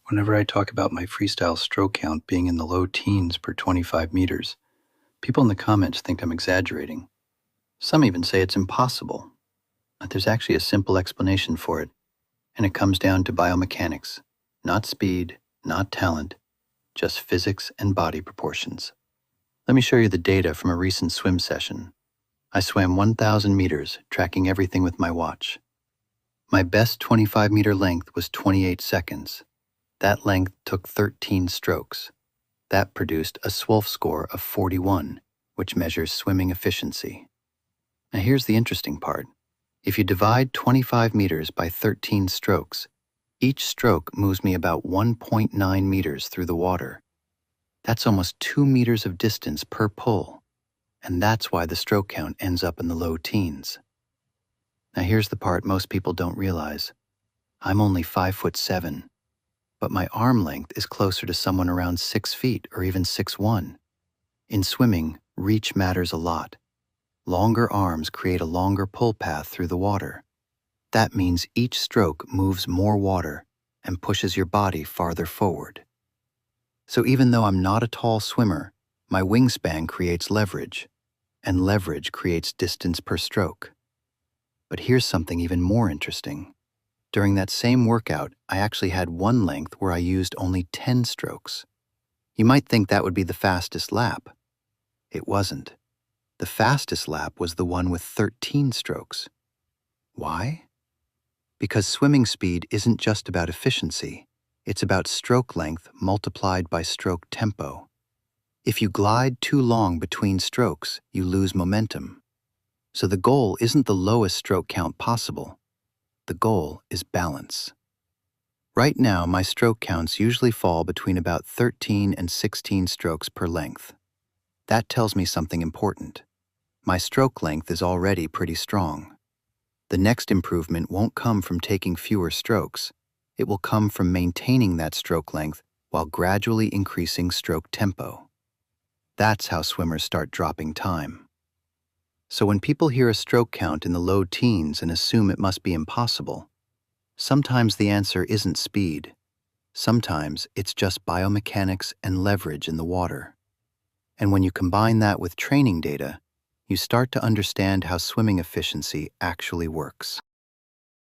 Whenever I talk about my freestyle stroke count being in the low teens per 25 meters, people in the comments think I'm exaggerating. Some even say it's impossible. But there's actually a simple explanation for it, and it comes down to biomechanics. Not speed, not talent, just physics and body proportions. Let me show you the data from a recent swim session. I swam 1,000 meters, tracking everything with my watch. My best 25-meter length was 28 seconds. That length took 13 strokes. That produced a SWOLF score of 41, which measures swimming efficiency. Now here's the interesting part. If you divide 25 meters by 13 strokes, each stroke moves me about 1.9 meters through the water. That's almost 2 meters of distance per pull, and that's why the stroke count ends up in the low teens. Now here's the part most people don't realize. I'm only 5'7", but my arm length is closer to someone around 6 feet or even 6'1". In swimming, reach matters a lot. Longer arms create a longer pull path through the water. That means each stroke moves more water and pushes your body farther forward. So even though I'm not a tall swimmer, my wingspan creates leverage, and leverage creates distance per stroke. But here's something even more interesting. During that same workout, I actually had one length where I used only 10 strokes. You might think that would be the fastest lap. It wasn't. The fastest lap was the one with 13 strokes. Why? Because swimming speed isn't just about efficiency. It's about stroke length multiplied by stroke tempo. If you glide too long between strokes, you lose momentum. So the goal isn't the lowest stroke count possible. The goal is balance. Right now, my stroke counts usually fall between about 13 and 16 strokes per length. That tells me something important. My stroke length is already pretty strong. The next improvement won't come from taking fewer strokes. It will come from maintaining that stroke length while gradually increasing stroke tempo. That's how swimmers start dropping time. So when people hear a stroke count in the low teens and assume it must be impossible, sometimes the answer isn't speed. Sometimes it's just biomechanics and leverage in the water. And when you combine that with training data, you start to understand how swimming efficiency actually works.